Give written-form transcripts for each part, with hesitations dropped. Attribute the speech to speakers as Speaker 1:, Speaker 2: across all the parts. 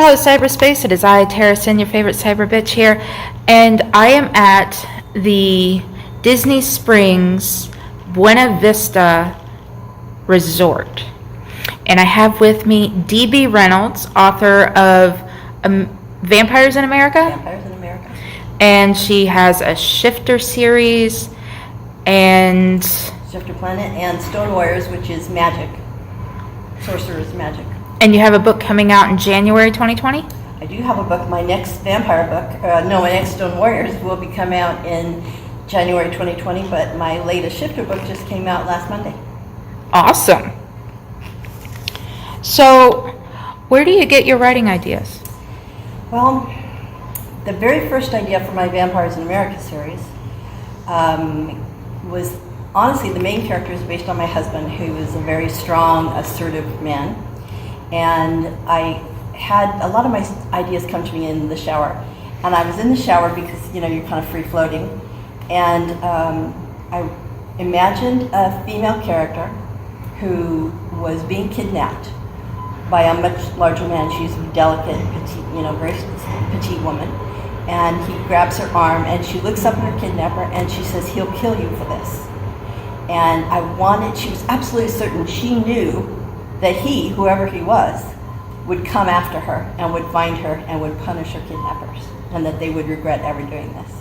Speaker 1: Hello, cyberspace. It is I, Terracin, your favorite cyber bitch here, and I am at the Disney Springs Buena Vista Resort, and I have with me D.B. Reynolds, author of Vampires in America,
Speaker 2: Vampires in America.
Speaker 1: and she has a Shifter series and
Speaker 2: Shifter Planet and Stone Warriors, which is magic. Sorcerer's magic.
Speaker 1: you have a book coming out in January 2020?
Speaker 2: I do have a book. My next vampire book, my next Stone Warriors will be coming out in January 2020, but my latest Shifter book just came out last Monday.
Speaker 1: Awesome. So, where do you get your writing ideas?
Speaker 2: Well, the very first idea for my Vampires in America series was honestly the main character is based on my husband, who is a very strong, assertive man. And I had a lot of my ideas come to me in the shower. And I was in the shower because, you're kind of free floating. And I imagined a female character who was being kidnapped by a much larger man. She's a delicate, petite, very petite woman. And he grabs her arm and she looks up at her kidnapper and she says, "He'll kill you for this." And she was absolutely certain she knew that he, whoever he was, would come after her and would find her and would punish her kidnappers, and that they would regret ever doing this.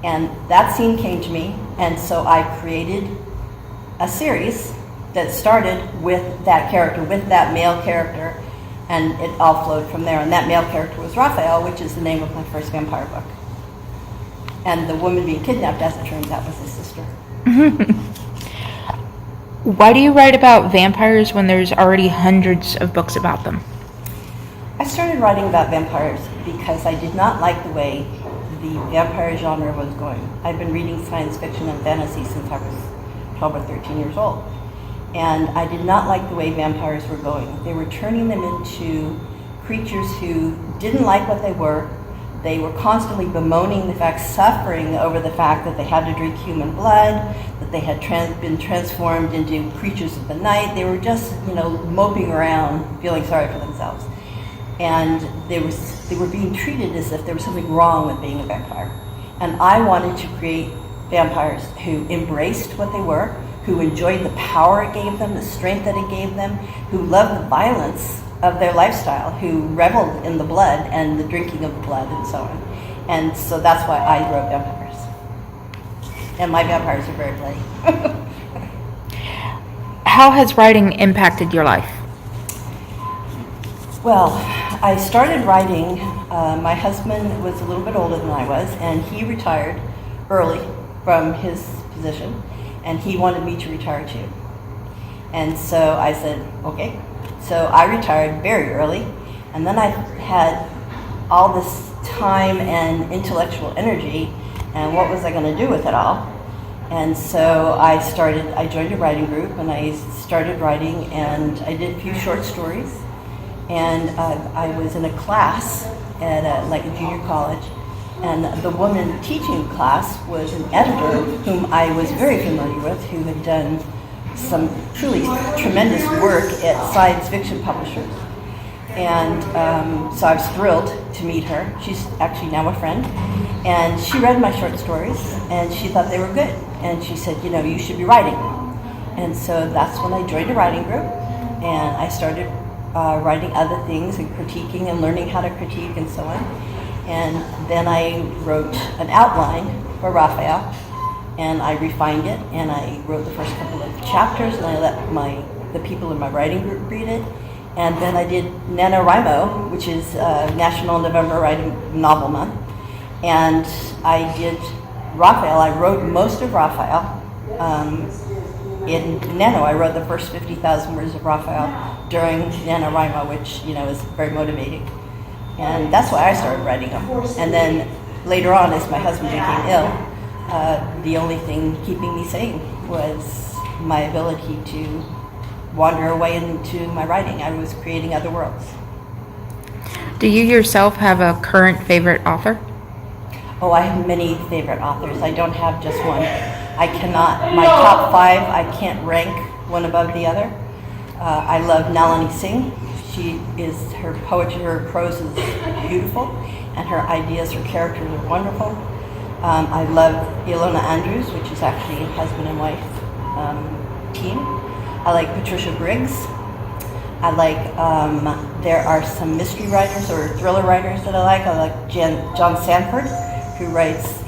Speaker 2: And that scene came to me, and so I created a series that started with that character, with that male character, and it all flowed from there. And that male character was Raphael, which is the name of my first vampire book. And the woman being kidnapped, as it turns out, was his sister.
Speaker 1: Why do you write about vampires when there's already hundreds of books about them?
Speaker 2: I started writing about vampires because I did not like the way the vampire genre was going. I've been reading science fiction and fantasy since I was 12 or 13 years old. And I did not like the way vampires were going. They were turning them into creatures who didn't like what they were. They were constantly bemoaning the fact, suffering over the fact that they had to drink human blood, that they had been transformed into creatures of the night. They were just, moping around, feeling sorry for themselves. And they were being treated as if there was something wrong with being a vampire. And I wanted to create vampires who embraced what they were, who enjoyed the power it gave them, the strength that it gave them, who loved the violence of their lifestyle, who reveled in the blood and the drinking of the blood and so on. And so that's why I wrote vampires. And my vampires are very bloody.
Speaker 1: How has writing impacted your life?
Speaker 2: Well, I started writing, my husband was a little bit older than I was, and he retired early from his position, and he wanted me to retire too. And so I said, okay. So I retired very early, and then I had all this time and intellectual energy, and what was I going to do with it all? And so I joined a writing group, and I started writing, and I did a few short stories, and I was in a class at a junior college, and the woman teaching the class was an editor whom I was very familiar with, who had done some truly tremendous work at science fiction publishers. And so I was thrilled to meet her. She's actually now a friend. And she read my short stories, and she thought they were good. And she said, you should be writing. And so that's when I joined a writing group, and I started writing other things and critiquing and learning how to critique and so on. And then I wrote an outline for Raphael, and I refined it, and I wrote the first couple of chapters, and I let the people in my writing group read it. And then I did NaNoWriMo, which is National November Writing Novel Month. And I did Raphael. I wrote most of Raphael. In Nano, I wrote the first 50,000 words of Raphael during NaNoWriMo, which, is very motivating. And that's why I started writing them. And then later on, as my husband became ill, the only thing keeping me sane was my ability to wander away into my writing. I was creating other worlds.
Speaker 1: Do you yourself have a current favorite author?
Speaker 2: Oh, I have many favorite authors. I don't have just one. My top 5, I can't rank one above the other. I love Nalini Singh. Her poetry, her prose is beautiful, and her ideas, her characters are wonderful. I love Ilona Andrews, which is actually a husband and wife team. I like Patricia Briggs. I like, there are some mystery writers or thriller writers that I like. I like John Sanford, he writes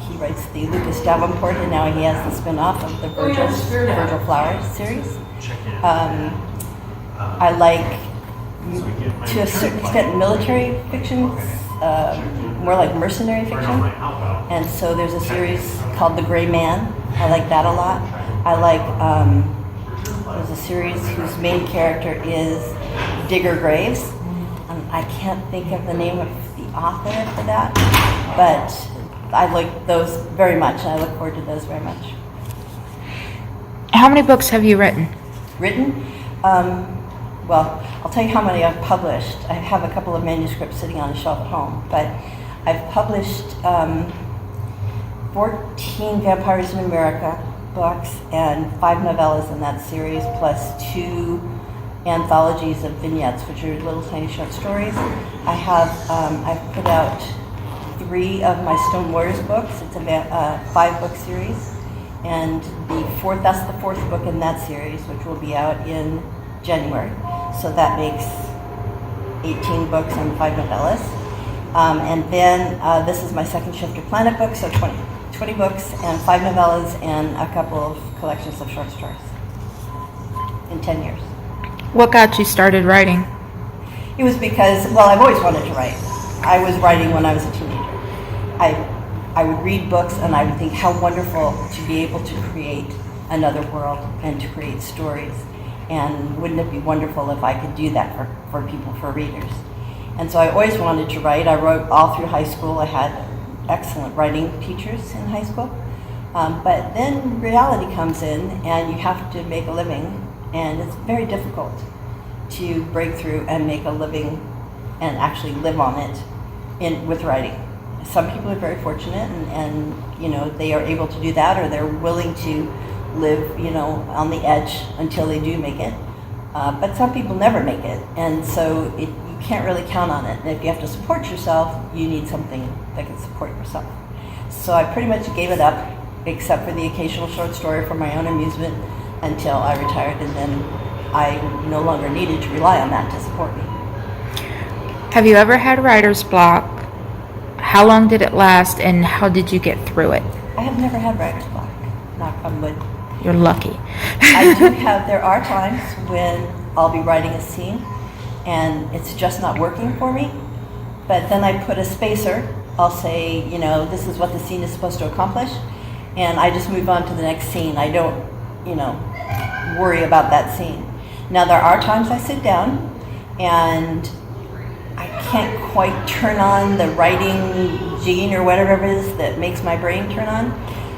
Speaker 2: the Lucas Davenport, and now he has the spin-off of the Virgil Flowers series. I like, to a certain extent, military fiction, more like mercenary fiction. And so there's a series called The Gray Man. I like that a lot. I like, there's a series whose main character is Digger Graves. I can't think of the name of the author for that, but I like those very much. I look forward to those very much.
Speaker 1: How many books have you written?
Speaker 2: Well, I'll tell you how many I've published. I have a couple of manuscripts sitting on a shelf at home, but I've published 14 Vampires in America books and 5 novellas in that series, plus 2 anthologies of vignettes, which are little tiny short stories. I've put out 3 of my Stone Warriors books. It's a 5-book series, and that's the 4th book in that series, which will be out in January. So that makes 18 books and 5 novellas. And then this is my second Shifter Planet book, so 20 books and 5 novellas and a couple of collections of short stories in 10 years.
Speaker 1: What got you started writing?
Speaker 2: It was because, well, I've always wanted to write. I was writing when I was a teenager. I would read books and I would think how wonderful to be able to create another world and to create stories. And wouldn't it be wonderful if I could do that for people, for readers? And so I always wanted to write. I wrote all through high school. I had excellent writing teachers in high school. But then reality comes in and you have to make a living. And it's very difficult to break through and make a living and actually live on it with writing. Some people are very fortunate and you know, they are able to do that, or they're willing to live, you know, on the edge until they do make it. But some people never make it, and so you can't really count on it. And if you have to support yourself, you need something that can support yourself. So I pretty much gave it up, except for the occasional short story for my own amusement, until I retired, and then I no longer needed to rely on that to support me.
Speaker 1: Have you ever had writer's block? How long did it last, and how did you get through it?
Speaker 2: I have never had writer's block, knock on wood.
Speaker 1: You're lucky.
Speaker 2: There are times when I'll be writing a scene and it's just not working for me, but then I put a spacer. I'll say, you know, this is what the scene is supposed to accomplish, and I just move on to the next scene. I don't, you know, worry about that scene. Now, there are times I sit down and I can't quite turn on the writing gene or whatever it is that makes my brain turn on.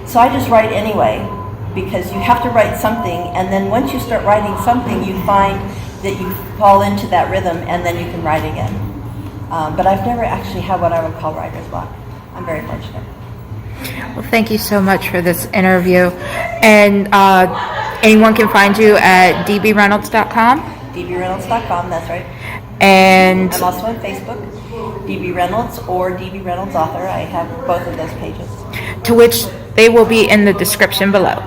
Speaker 2: So I just write anyway, because you have to write something, and then once you start writing something, you find that you fall into that rhythm, and then you can write again. But I've never actually had what I would call writer's block. I'm very fortunate.
Speaker 1: Well, thank you so much for this interview. And anyone can find you at dbreynolds.com?
Speaker 2: dbreynolds.com, that's right.
Speaker 1: And
Speaker 2: I'm also on Facebook, DB Reynolds or DB Reynolds Author. I have both of those pages.
Speaker 1: To which they will be in the description below.